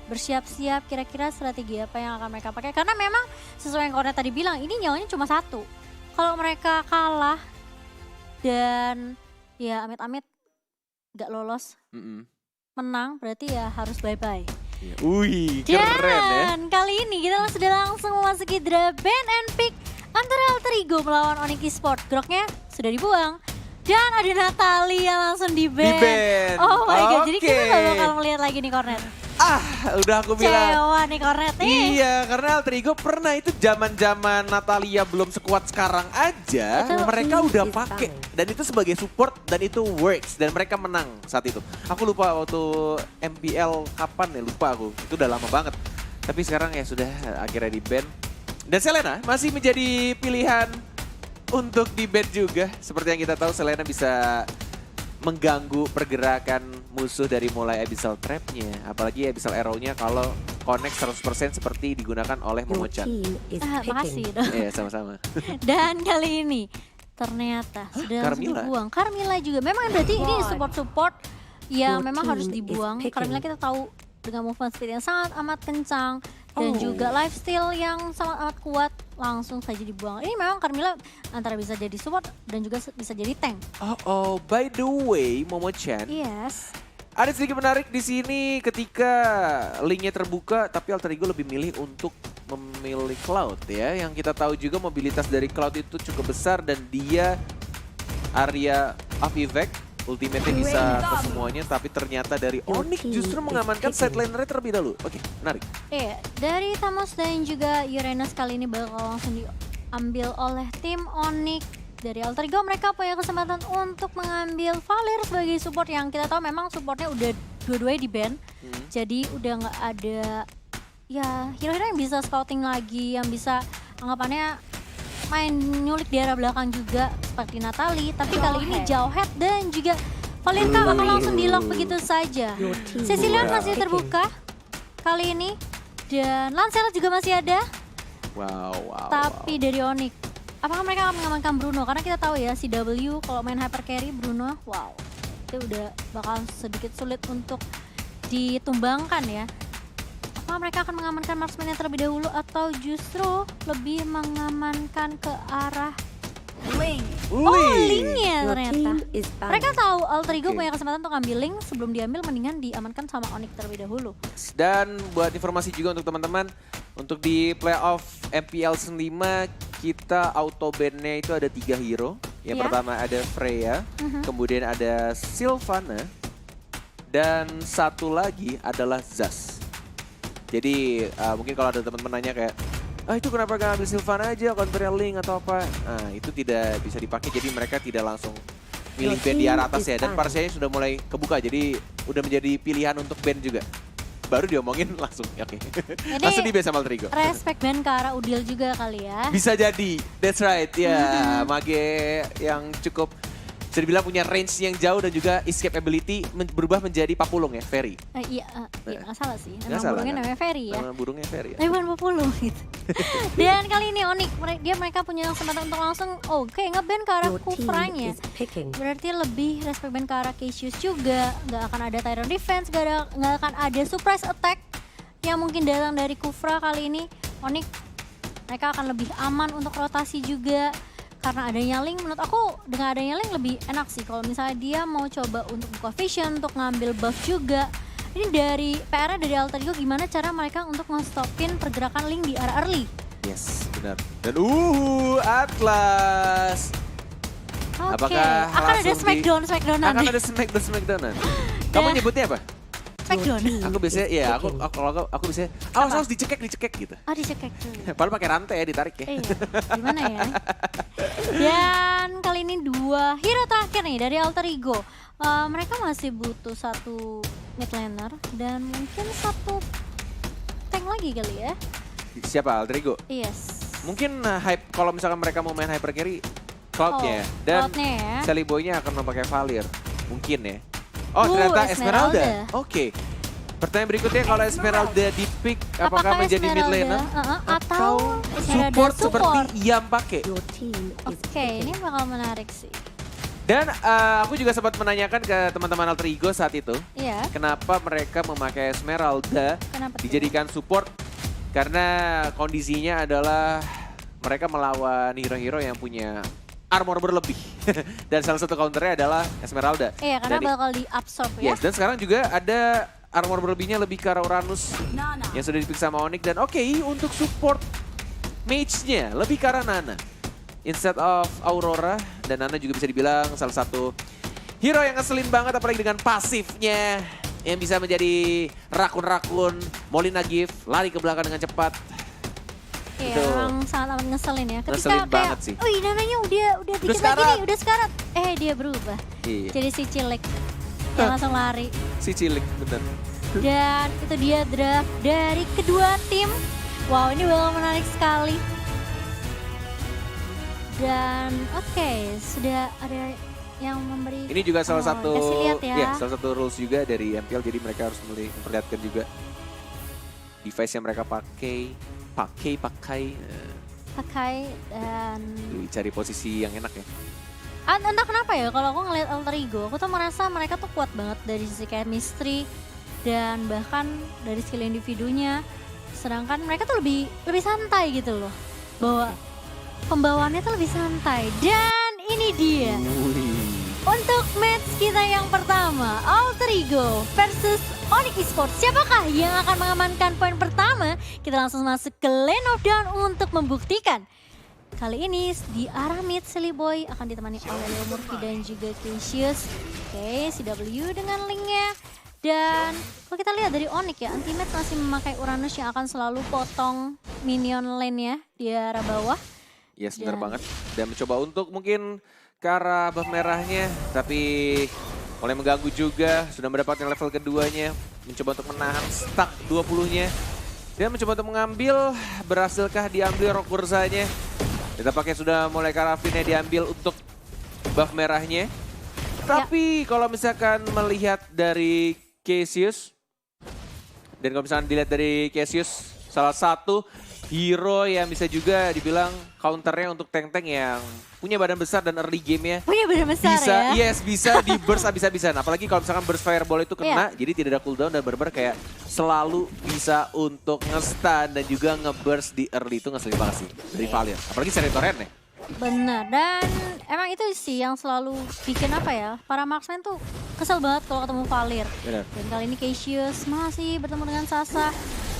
bersiap-siap kira-kira strategi apa yang akan mereka pakai. Karena memang sesuai yang Cornet tadi bilang, ini nyawanya cuma satu. Kalau mereka kalah dan ya amit-amit gak lolos, menang berarti ya harus bye-bye. Wih, keren ya. Dan kali ini kita sudah langsung memasuki draft ban and pick antara Alter Ego melawan Onyx Esports. Groknya sudah dibuang. Dan ada Natalie yang langsung di-ban. Di-ban. Oh my god, jadi kita Oke. gak bakal melihat lagi nih Cornet. Udah aku bilang. Cewa nih Cornet nih. Iya, karena Alter Ego pernah itu zaman-zaman Natalia belum sekuat sekarang aja, Itu mereka udah pakai dan itu sebagai support dan itu works dan mereka menang saat itu. Aku lupa waktu MPL kapan ya, lupa aku. Itu udah lama banget. Tapi sekarang ya sudah akhirnya di-ban. Dan Selena masih menjadi pilihan untuk di-ban juga. Seperti yang kita tahu Selena bisa mengganggu pergerakan musuh dari mulai Abyssal Trap-nya. Apalagi Abyssal Arrow-nya kalau connect 100% seperti digunakan oleh Momo-chan. Makasih dong. Iya, sama-sama. Dan kali ini ternyata sudah langsung Carmilla? dibuang. Carmilla juga. Memang berarti ini support-support yang Your memang team harus is dibuang. picking. Carmilla kita tahu dengan movement speed yang sangat amat kencang. Dan Oh. juga lifesteal yang sangat amat kuat. Langsung saja dibuang. Ini memang Carmilla antara bisa jadi support dan juga bisa jadi tank. Oh, by the way, Momo-chan, Yes. ada sedikit menarik di sini ketika linknya terbuka, tapi Alter Ego lebih milih untuk memilih Cloud ya. Yang kita tahu juga mobilitas dari Cloud itu cukup besar dan dia area of effect, ultimate-nya bisa ke semuanya, tapi ternyata dari Onyx justru mengamankan side laner-nya terlebih dahulu. Oke, menarik. Iya, dari Thanos dan juga Uranus kali ini bakal langsung diambil oleh tim Onyx. Dari Alter Ego mereka punya kesempatan untuk mengambil Valir sebagai support yang kita tahu memang supportnya udah dua-duanya di ban. Jadi udah nggak ada ya hero-hero yang bisa scouting lagi, yang bisa anggapannya main nyulik di arah belakang juga seperti Natalie. Tapi kali ini Jawhead dan juga Valenka akan langsung di-lock begitu saja. Cecilion masih terbuka kali ini dan Lancelot juga masih ada. Wow. Tapi dari Onyx, apakah mereka akan mengamankan Bruno? Karena kita tahu ya si W kalau main hyper carry Bruno, wow, itu udah bakal sedikit sulit untuk ditumbangkan ya. Apakah mereka akan mengamankan marksman yang terlebih dahulu atau justru lebih mengamankan ke arah Link? Oh, Linknya ternyata. Mereka tahu Alter Ego Oke. punya kesempatan untuk ambil Link, sebelum diambil mendingan diamankan sama Onyx terlebih dahulu. Dan buat informasi juga untuk teman-teman, untuk di playoff MPL 5 kita auto ban-nya itu ada 3 hero. Yang Ya. pertama ada Freya, kemudian ada Sylvana, dan satu lagi adalah Zas. Jadi mungkin kalau ada teman-teman nanya kayak, itu kenapa gak ambil Sylvana aja, counter Link atau apa? Nah itu tidak bisa dipakai, jadi mereka tidak langsung milih ban di arah atas ya. Dan Parsianya sudah mulai kebuka, jadi udah menjadi pilihan untuk ban juga. Baru diomongin langsung, oke. Langsung di ban sama Alter Ego. Respect ban ke arah Udil juga kali ya. Bisa jadi, that's right. Ya, Mage yang cukup bisa dibilang punya range yang jauh dan juga escape ability berubah menjadi papulung ya, Fairy. Iya, nggak salah sih. Nggak Emang salah, burungnya kan? namanya Fairy ya. Nama burungnya Fairy ya. Tapi bukan papulung gitu. Dan kali ini Onyx, mereka punya kesempatan untuk langsung, nge-ban ke arah Kufranya. Berarti lebih respect ban ke arah Cassius juga. Nggak akan ada Tyrant Defense, nggak akan ada surprise attack yang mungkin datang dari Kufra kali ini. Onyx, mereka akan lebih aman untuk rotasi juga. Karena adanya Link, menurut aku dengan adanya Link lebih enak sih. Kalau misalnya dia mau coba untuk buka vision, untuk ngambil buff juga. Ini dari PR-nya dari Alter Ego, gimana cara mereka untuk nge-stopin pergerakan Link di arah early. Yes, benar. Dan Atlas. Oke, Apakah akan ada langsung Smackdown Akan nanti. ada Smackdownan. Kamu Ya. nyebutnya apa? Smackdown. Aku biasanya, ya aku biasanya, harus dicekek gitu. Oh, dicekek dulu. Padahal pakai rantai ya, ditarik ya. Iya, gimana ya? Dan kali ini 2 hero terakhir nih dari Alter Ego. Mereka masih butuh 1 mid laner dan mungkin 1 tank lagi kali ya. Siapa? Alter Ego? Yes. Mungkin hype kalau misalkan mereka mau main hyper carry, Cloud-nya. Dan Cloud-nya ya. Sally Boy-nya akan memakai Valir. Mungkin ya. Oh, ternyata Esmeralda. Esmeralda. Oke. Pertanyaan berikutnya, kalau Esmeralda di pick, apakah menjadi mid Esmeralda, laner? atau Esmeralda Support seperti yang pakai? Oke, ini bakal menarik sih. Dan aku juga sempat menanyakan ke teman-teman Alter Ego saat itu, Iya. kenapa mereka memakai Esmeralda Kenapa tuh? dijadikan support? Karena kondisinya adalah mereka melawan hero-hero yang punya armor berlebih. Dan salah satu counternya adalah Esmeralda. Iya, karena Dan- bakal diabsorb ya. Yes, dan sekarang juga ada armor berlebihnya lebih ke arah Uranus yang sudah dipiksa sama Onyx. Dan oke, untuk support mage-nya lebih ke arah Nana instead of Aurora. Dan Nana juga bisa dibilang salah satu hero yang ngeselin banget, apalagi dengan pasifnya yang bisa menjadi rakun-rakun Molina Gift, lari ke belakang dengan cepat. Iya, Itu. emang sangat amat ngeselin ya. Ketika Ngeselin kayak, banget sih. wih namanya udah dikit lagi sekarat." nih, udah sekarat. Dia berubah. Iya, Jadi si Cilik yang langsung lari. si Cilik bener. Dan itu dia draft dari kedua tim. Wow, ini bakal menarik sekali. Dan oke, sudah ada yang memberi. Ini juga salah Oh, satu, kasih lihat ya. salah satu rules juga dari MPL, jadi mereka harus memperlihatkan juga device yang mereka pakai. Pakai dan Cari posisi yang enak ya. entah kenapa ya kalau aku ngeliat Alter Ego, aku tuh merasa mereka tuh kuat banget dari sisi chemistry dan bahkan dari skill individunya. Sedangkan mereka tuh lebih santai gitu loh. Bahwa pembawaannya tuh lebih santai. Dan ini dia. Untuk match kita yang pertama, Alter Ego versus Onyx Esports. Siapakah yang akan mengamankan poin pertama? Kita langsung masuk ke Lane of Dawn untuk membuktikan. Kali ini di arah mid, Silly Boy akan ditemani oleh Leo Murphy dan juga Cassius. Oke, CW dengan linknya. Dan kalau kita lihat dari Onyx ya, Ultimate masih memakai Uranus yang akan selalu potong minion lane-nya di arah bawah. Yes, benar Dan- banget. Dan mencoba untuk mungkin ke arah buff merahnya, tapi mulai mengganggu juga. Sudah mendapatkan level keduanya, mencoba untuk menahan stuck 20-nya. Dan mencoba untuk mengambil, berhasilkah diambil rock bursanya? Kita pakai sudah mulai ke arah Vin-nya diambil untuk buff merahnya. Tapi kalau misalkan melihat dari Cassius, dan kalau misalkan dilihat dari Cassius, salah satu hero yang bisa juga dibilang counternya untuk tank-tank yang punya badan besar dan early game-nya Punya badan besar bisa, ya. yes, bisa di burst habis-habisan. Apalagi kalau misalkan burst fireball itu kena, jadi tidak ada cooldown dan benar-benar kayak selalu bisa untuk nge-stun dan juga nge-burst di early. Itu ngeselin banget sih dari Valiant. Apalagi seri torrent ya. Benar, dan emang itu sih yang selalu bikin apa ya, para marksman tuh kesel banget kalau ketemu Valir. Benar. Dan kali ini Cassius masih bertemu dengan Sasa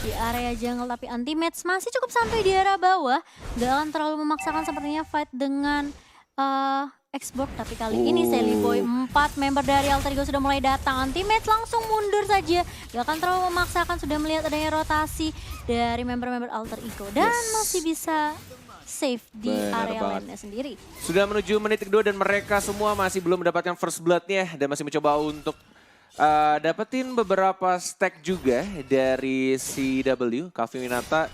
di area jungle, tapi anti-match masih cukup santai di area bawah. Gak akan terlalu memaksakan sepertinya fight dengan Xbox, tapi kali ini Silly Boy 4 member dari Alter Ego sudah mulai datang. Anti-match langsung mundur saja, gak akan terlalu memaksakan, sudah melihat adanya rotasi dari member-member Alter Ego. Dan masih bisa save di Benar area banget. lane-nya sendiri. Sudah menuju menit kedua dan mereka semua masih belum mendapatkan first blood-nya dan masih mencoba untuk dapetin beberapa stack juga dari CW, Calvin Winata,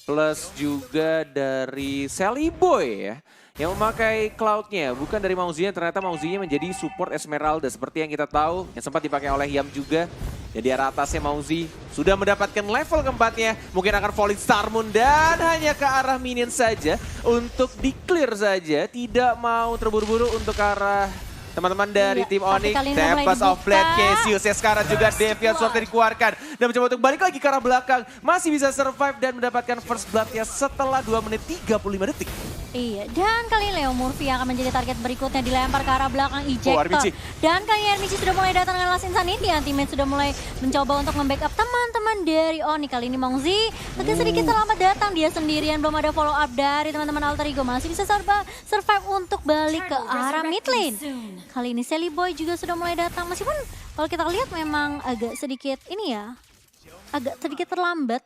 plus juga dari Sally Boy ya, yang memakai cloud-nya, bukan dari Mauzinya. Ternyata Mauzinya menjadi support Esmeralda seperti yang kita tahu, yang sempat dipakai oleh Yam juga. Jadi arah atasnya Mauzi sudah mendapatkan level keempatnya, mungkin akan falling Star Moon dan hanya ke arah minion saja untuk di-clear saja, tidak mau terburu-buru untuk ke arah teman-teman dari Iya, tim tapi Onyx. kali ini udah mulai Tempest of Blade, dibuka. Cassius ya sekarang juga Deviant Sword dikeluarkan dan mencoba untuk balik lagi ke arah belakang, masih bisa survive dan mendapatkan first blood-nya setelah 2 menit 35 detik. Iya, dan kali ini Leo Murphy akan menjadi target berikutnya, dilempar ke arah belakang ejector. RBG. Dan kali ini RBG sudah mulai datang dengan Last Insanity. Anti-match sudah mulai mencoba untuk membackup teman-teman dari Oni. Kali ini Mongzi agak sedikit terlambat datang, dia sendirian, belum ada follow up dari teman-teman Alter Ego. Masih bisa survive untuk balik ke arah mid lane. Kali ini Sally Boy juga sudah mulai datang, meskipun kalau kita lihat memang agak sedikit ini ya, agak sedikit terlambat.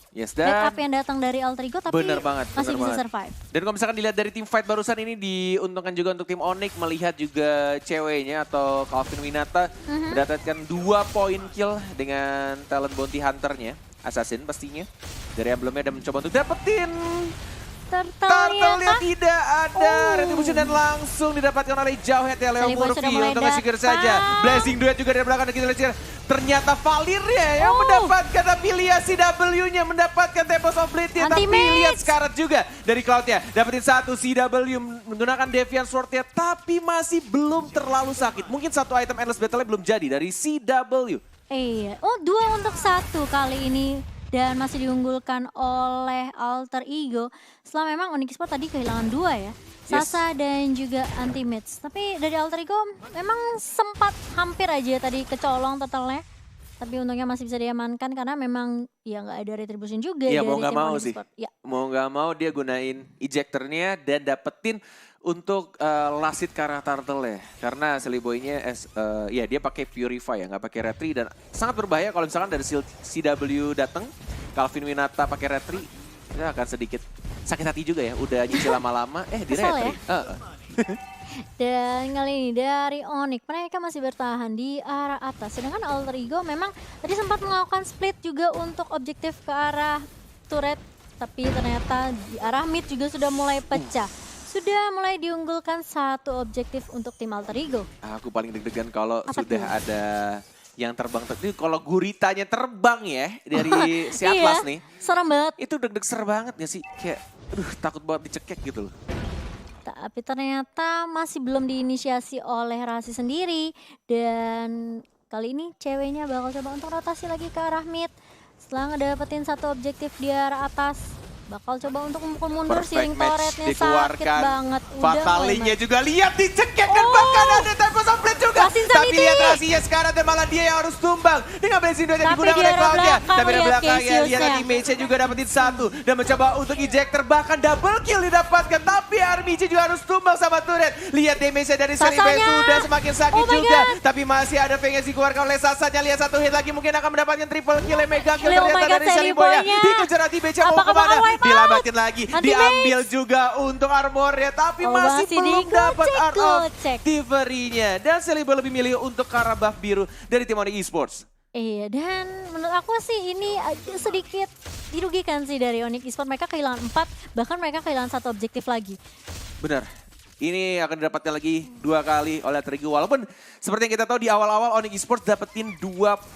Yes, Backup dan yang datang dari Alter Ego, tapi bener banget, masih bener bisa banget. survive. Dan kalau misalkan dilihat dari tim fight barusan ini, diuntungkan juga untuk tim Onyx melihat juga ceweknya atau Calvin Winata mendapatkan 2 poin kill dengan talent bounty hunternya, assassin pastinya. Dari emblemnya dan mencoba untuk dapetin Turtle-nya tidak ada. Retribution dan langsung didapatkan oleh Jauhead ya Leo Sally Boy sudah Murphy mulai untuk nge-secure saja. datang. Blazing Duet juga dari belakang dan kita lihat Ternyata Valirnya yang mendapatkan Amelia CW-nya, mendapatkan Tempest of Blade-nya. Tapi lihat Scarlet juga dari Cloud-nya. Dapetin satu CW menggunakan Defiant Sword-nya, tapi masih belum terlalu sakit. Mungkin satu item Endless Battle-nya belum jadi dari CW. Iya, 2 untuk 1 kali ini. Dan masih diunggulkan oleh Alter Ego. Setelah memang Onyx Sport tadi kehilangan 2 ya. Sasa dan juga Anti-Mage. Tapi dari Alter Ego memang sempat hampir aja tadi kecolong totalnya. Tapi untungnya masih bisa diamankan karena memang ya nggak ada retribution juga Iya, dari mau nggak tim mau Onyx sih. Sport. Ya. Mau nggak mau dia gunain ejectornya dan dapetin untuk last hit ke arah turtle ya. Karena Seliboy-nya ya dia pakai Purify ya, nggak pakai retri dan sangat berbahaya kalau misalkan dari CW datang, Calvin Winata pakai retri, ya akan sedikit sakit hati juga ya. Udah nyicil lama-lama, di Kesel retri. ya? Dan kali ini dari Onyx mereka masih bertahan di arah atas. Sedangkan Alter Ego memang tadi sempat melakukan split juga untuk objektif ke arah turret. Tapi ternyata di arah mid juga sudah mulai pecah. Sudah mulai diunggulkan satu objektif untuk tim Alter Ego. Aku paling deg-degan kalau Apa sudah tuh? ada yang terbang. Tapi kalau guritanya terbang ya dari si Atlas nih. Serem banget. Itu deg-deg banget gak sih? Kayak aduh takut banget dicekek gitu loh. Tapi ternyata masih belum diinisiasi oleh Rasi sendiri. Dan kali ini ceweknya bakal coba untuk rotasi lagi ke arah mid. Setelah ngedapetin satu objektif di arah atas, bakal coba untuk memukul mundur. Siring turretnya sakit banget. Fatalinya juga lihat dicekek dan bahkan ada Tempest of Blade juga. Tapi lihat Rasinya sekarang dan malah dia yang harus tumbang. Dengan bensin dua yang digunakan oleh Cloud-nya. Tapi di belakangnya lihat Anti-Mage juga dapetin satu. Dan mencoba untuk ejector bahkan double kill didapatkan. Tapi Armije juga harus tumbang sama turret. Lihat damage-nya dari Seliboy sudah semakin sakit juga. Tapi masih ada Feng yang dikeluarkan oleh Sasanya. Lihat satu hit lagi mungkin akan mendapatkan triple kill. Mega kill ternyata dari Seliboy-nya. Dikejar Anti-Mage mau kemana? Dilambatin lagi. Diambil juga untuk armornya. Tapi masih belum dapat Art of Thievery-nya. Dan Seliboy lebih milih untuk ke arah buff biru dari tim Onyx Esports. Iya, dan menurut aku sih ini sedikit dirugikan sih dari Onyx Esports. Mereka kehilangan 4, bahkan mereka kehilangan satu objektif lagi. Benar. Ini akan didapatkan lagi 2 kali oleh Trigo. Walaupun seperti yang kita tahu di awal-awal Onyx Esports dapetin 2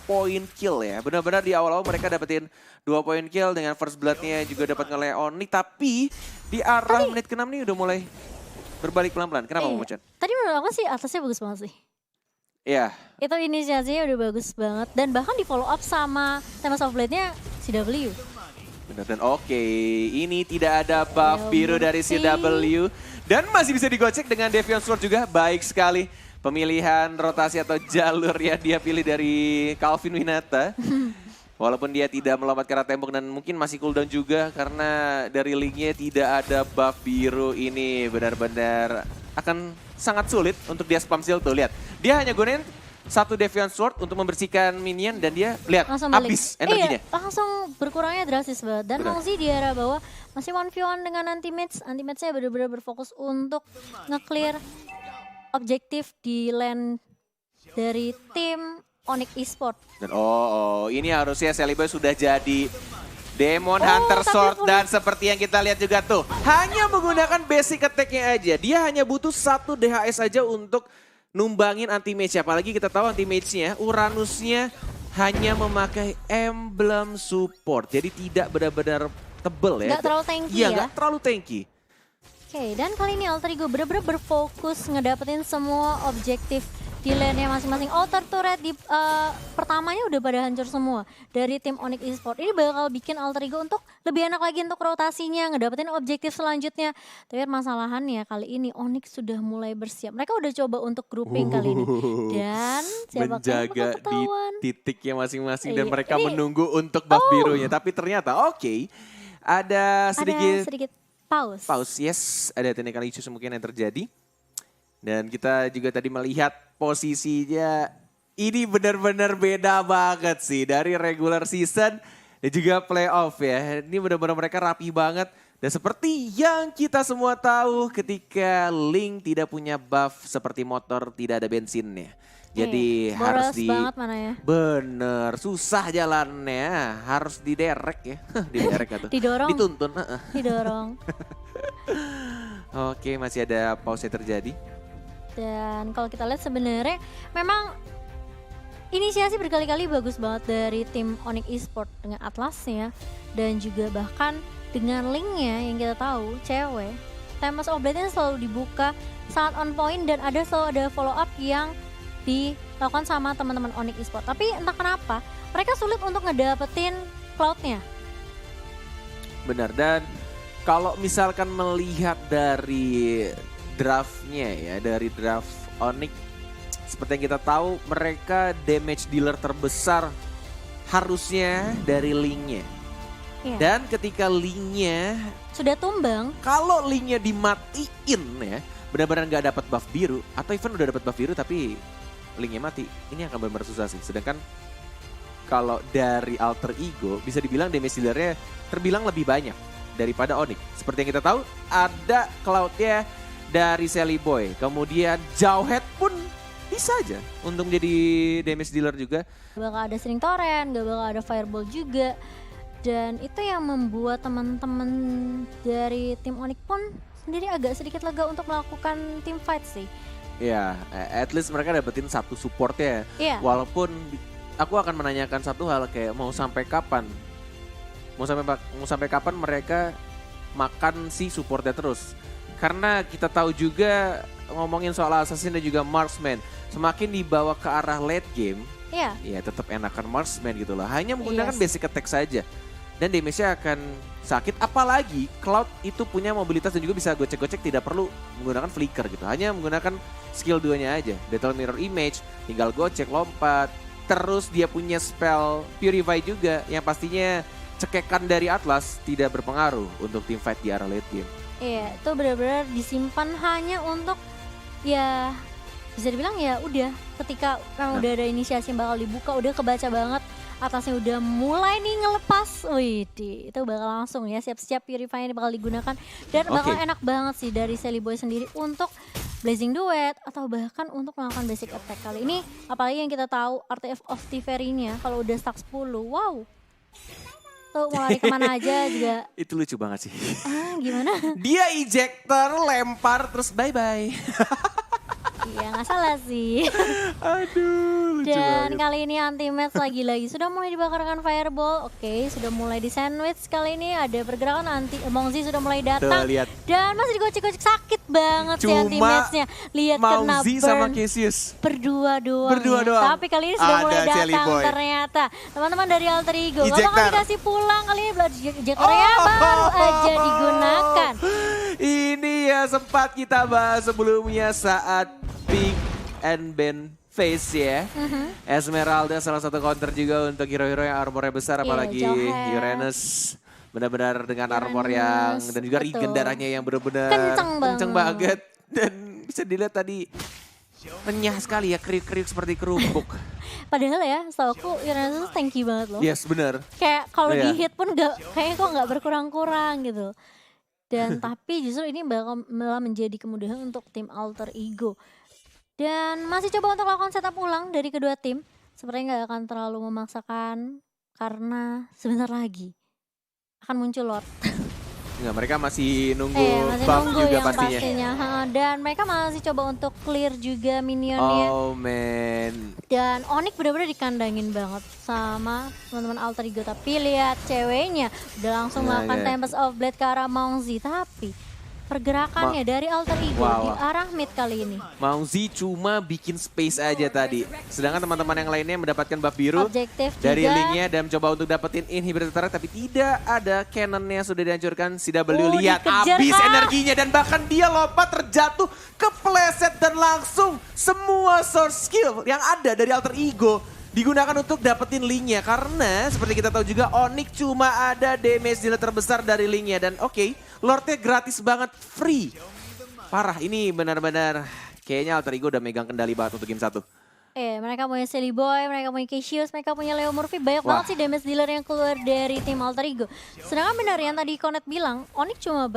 poin kill ya. Benar-benar di awal-awal mereka dapetin 2 poin kill dengan first blood-nya juga dapat oleh Onyx. Tapi di arah menit ke-6 nih udah mulai berbalik pelan-pelan. Kenapa Momo-chan? Tadi menurut aku sih atasnya bagus banget sih. Iya. Itu inisiasinya udah bagus banget. Dan bahkan di follow up sama Tempest of Blade-nya CW. Benar dan oke. Ini tidak ada buff biru dari CW. Dan masih bisa digocek dengan Defiant Sword juga. Baik sekali pemilihan rotasi atau jalur yang dia pilih dari Calvin Winata. Walaupun dia tidak melompat ke arah tembok dan mungkin masih cooldown juga. Karena dari linknya tidak ada buff biru ini. Benar-benar akan sangat sulit untuk dia spam seal tuh. Lihat, dia hanya gunain satu Defiant Sword untuk membersihkan minion dan dia lihat habis energinya. Iya, langsung berkurangnya drastis banget. Dan Mongzi di arah bawah masih 1v1 dengan Anti-Mage. Anti-Mage-nya benar-benar berfokus untuk nge-clear objektif di lane dari tim Onyx Esports. Dan ini harusnya Seliboy sudah jadi Demon Hunter Sword dan seperti yang kita lihat juga tuh. Hanya menggunakan basic attack-nya aja. Dia hanya butuh 1 DHS aja untuk numbangin Anti-Mage. Apalagi kita tahu Anti-Mage-nya, Uranus-nya hanya memakai emblem support. Jadi tidak benar-benar tebel ya. Nggak terlalu tanky Iya, ya. nggak terlalu tanky. Oke, dan kali ini Alter Ego benar-benar berfokus ngedapetin semua objektif di lane-nya masing-masing. Outer turret di pertamanya udah pada hancur semua dari tim Onyx Esports. Ini bakal bikin Alter Ego untuk lebih enak lagi untuk rotasinya, ngedapetin objektif selanjutnya. Tapi masalahannya kali ini Onyx sudah mulai bersiap. Mereka udah coba untuk grouping kali ini. Dan siapa menjaga di titiknya masing-masing dan mereka menunggu untuk buff birunya. Tapi ternyata ada sedikit pause. Pause, yes. Ada technical issues mungkin yang terjadi. Dan kita juga tadi melihat posisinya ini benar-benar beda banget sih dari regular season dan juga playoff ya. Ini benar-benar mereka rapi banget. Dan seperti yang kita semua tahu ketika Link tidak punya buff seperti motor tidak ada bensinnya. Jadi harus banget mana ya? Bener, susah jalannya. Harus diderek ya. Diderek atau didorong. Dituntun. Didorong. Oke, masih ada pause yang terjadi. Dan kalau kita lihat sebenarnya memang inisiasi berkali-kali bagus banget dari tim Onyx Esports dengan Atlasnya dan juga bahkan dengan linknya yang kita tahu cewek. Tempest of Blade-nya selalu dibuka sangat on point dan selalu ada follow up yang dilakukan sama teman-teman Onyx Esports. Tapi entah kenapa mereka sulit untuk ngedapetin Cloud-nya. Benar, dan kalau misalkan melihat dari draftnya ya, dari draft Onyx, seperti yang kita tahu mereka damage dealer terbesar harusnya dari linknya. Iya. Dan ketika linknya Sudah tumbang, kalau linknya dimatiin ya, benar-benar nggak dapat buff biru atau even udah dapat buff biru tapi linknya mati, ini akan benar-benar susah sih. Sedangkan kalau dari Alter Ego bisa dibilang damage dealernya terbilang lebih banyak daripada Onyx. Seperti yang kita tahu ada Cloud-nya dari Sally Boy, kemudian Jawhead pun bisa aja untuk menjadi damage dealer juga. gak bakal ada String Torrent, gak bakal ada Fireball juga. Dan itu yang membuat teman-teman dari tim Onyx pun sendiri agak sedikit lega untuk melakukan team fight sih. Ya, at least mereka dapetin satu supportnya. Iya. Walaupun aku akan menanyakan satu hal, kayak mau sampai kapan? Mau sampai kapan mereka makan si supportnya terus? Karena kita tahu juga ngomongin soal assassin dan juga marksman, semakin dibawa ke arah late game, Iya. ya tetap enakan marksman gitu lah. Hanya menggunakan Yes. basic attack saja. Dan damage-nya akan sakit, apalagi Cloud itu punya mobilitas dan juga bisa gocek-gocek, tidak perlu menggunakan flicker gitu. Hanya menggunakan skill 2-nya aja. Battle Mirror Image, tinggal gocek, lompat. Terus dia punya spell Purify juga yang pastinya cekekan dari Atlas tidak berpengaruh untuk team fight di arah late game. Iya, itu benar-benar disimpan hanya untuk ya bisa dibilang ya udah ketika memang udah ada inisiasi yang bakal dibuka, udah kebaca banget atasnya udah mulai nih ngelepas. Wih, itu bakal langsung ya siap-siap Purify ini bakal digunakan dan bakal enak banget sih dari Sally Boy sendiri untuk Blazing Duet atau bahkan untuk melakukan basic attack kali ini. Apalagi yang kita tahu Artifact of Tiferi-nya kalau udah stack 10, wow. Tuh mau lari kemana aja juga. Itu lucu banget sih. Gimana? Dia ejector, lempar, terus bye-bye. Iya nggak salah sih. Aduh, lucu Dan banget. kali ini anti-match lagi-lagi sudah mulai dibakarkan fireball. Oke, sudah mulai di sandwich. Kali ini ada pergerakan Mongzi sudah mulai datang. Tuh, lihat. Dan masih digocek-gocek, sakit banget sih Cuma anti-matchnya. Lihat kena Mauzi sama burn. Cassius. Berdua doang. Berdua ya. doang. Tapi kali ini sudah Ada mulai Jelly datang Boy. ternyata. Teman-teman dari Alter Ego. Gak bakal Ejector. dikasih pulang kali ini. Ejectornya baru aja digunakan. Ini ya sempat kita bahas sebelumnya saat Big and Ben face ya. Esmeralda salah satu counter juga untuk hero-hero yang armornya besar, Iya, apalagi Jawhead. Uranus. Benar-benar dengan armor yang, dan juga betul. regen darahnya yang benar-benar Kenceng banget. Dan bisa dilihat tadi renyah sekali ya, kriuk-kriuk seperti kerupuk. Padahal ya, setahu aku Uranus tanky banget loh. Yes, benar. Kayak kalau Iya. di hit pun kayaknya kok nggak berkurang-kurang gitu. Dan tapi justru ini bakal malah menjadi kemudahan untuk tim Alter Ego. Dan masih coba untuk melakukan setup ulang dari kedua tim. Sepertinya nggak akan terlalu memaksakan karena sebentar lagi akan muncul Lord. Enggak, mereka masih nunggu Masih buff nunggu juga yang pastinya. Dan mereka masih coba untuk clear juga minionnya. Oh man. Dan Onyx benar-benar dikandangin banget sama teman-teman Alter Ego. Tapi lihat ceweknya udah langsung Nah, melakukan ya. Tempest of Blade ke arah Mongzi. Tapi pergerakannya dari Alter Ego Wow. di arah mid kali ini. Mauzi cuma bikin space aja tadi. Sedangkan teman-teman yang lainnya mendapatkan buff biru Objektif dari juga. linknya dan mencoba untuk dapetin inhibitor turret, tapi tidak ada cannonnya sudah dihancurkan. CW Oh, lihat dikejar habis kah? energinya dan bahkan dia lompat terjatuh kepleset dan langsung semua source skill yang ada dari Alter Ego digunakan untuk dapetin linknya, karena seperti kita tahu juga Onyx cuma ada damage dealer terbesar dari linknya. Dan oke, Lordnya gratis banget, free. Parah, ini benar-benar kayaknya Alter Ego udah megang kendali banget untuk game 1. Mereka punya Sally Boy, mereka punya Cassius, mereka punya Leo Murphy. Banyak Wah. banget sih damage dealer yang keluar dari tim Alter Ego. Sedangkan benar yang tadi Konet bilang, Onyx cuma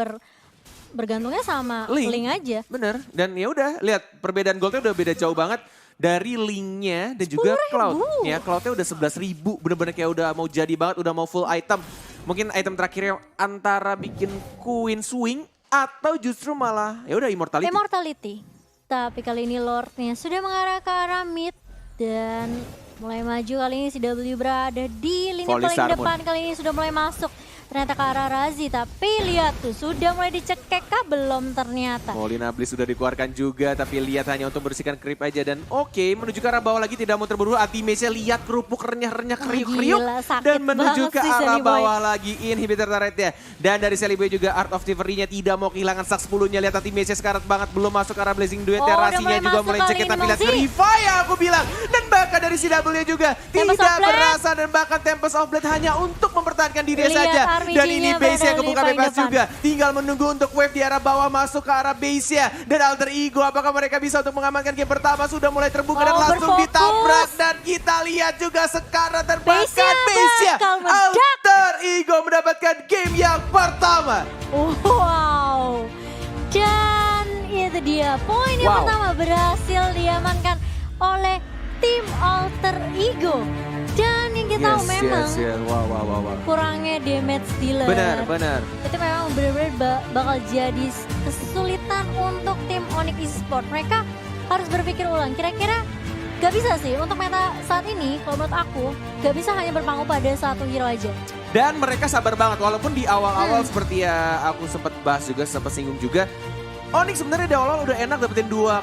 bergantungnya sama Link aja. Bener, dan ya udah lihat perbedaan goldnya udah beda jauh banget dari linknya dan juga 10.000. Cloud. Ya Cloudnya udah 11.000, bener-bener kayak udah mau jadi banget, udah mau full item. Mungkin item terakhirnya antara bikin Queen Swing atau justru malah ya udah Immortality. Immortality. Tapi kali ini Lordnya sudah mengarah ke arah mid dan Mulai maju kali ini si W berada di lini Volley paling Sarmun. depan, kali ini sudah mulai masuk. Ternyata ke arah Razi, tapi lihat tuh sudah mulai dicekek kah? Belum ternyata. Molina Bliss sudah dikeluarkan juga, tapi lihat hanya untuk membersihkan creep aja. Dan oke, menuju ke arah bawah lagi tidak mau terburu-buru. Ultimate-nya lihat kerupuk renyah-renyah kriuk-kriuk. Gila, sakit Dan menuju banget ke sih arah Sally Boy. bawah lagi, inhibitor turret-nya. Dan dari Sally Boy juga Art of Thievery-nya tidak mau kehilangan sak 10-nya. Lihat ultimate-nya sekarat banget, belum masuk ke arah Blazing Duet. Oh, udah Rasinya mulai juga masuk mulai kali cekit, ini, tapi lihat Moxie. Revive ya aku bilang. Dan bahkan dari CW juga Tempest tidak of Blade. berasa. Dan bahkan Tempest of Blade hanya untuk mempertahankan diri Lihat saja. Dan ini RPG-nya base-nya berada di kebuka paling bebas depan. juga. Tinggal menunggu untuk wave di arah bawah masuk ke arah base-nya. Dan Alter Ego apakah mereka bisa untuk mengamankan game pertama. Sudah mulai terbuka dan Oh, langsung berfokus. ditabrak. Dan kita lihat juga sekarang terbakar Base-nya base-nya. bakal meledak. Alter Ego mendapatkan game yang pertama. Wow. Dan itu dia poin yang Wow. pertama berhasil diamankan oleh tim Alter Ego. Dan yang kita tahu memang Wow. kurangnya damage dealer. Benar. Itu memang benar-benar bakal jadi kesulitan untuk tim Onyx Esports. Mereka harus berpikir ulang. Kira-kira gak bisa sih untuk meta saat ini, kalau menurut aku, gak bisa hanya berpangku pada satu hero aja. Dan mereka sabar banget, walaupun di awal-awal seperti ya aku sempat bahas juga, sempat singgung juga. Onyx sebenarnya di awal udah enak dapetin 2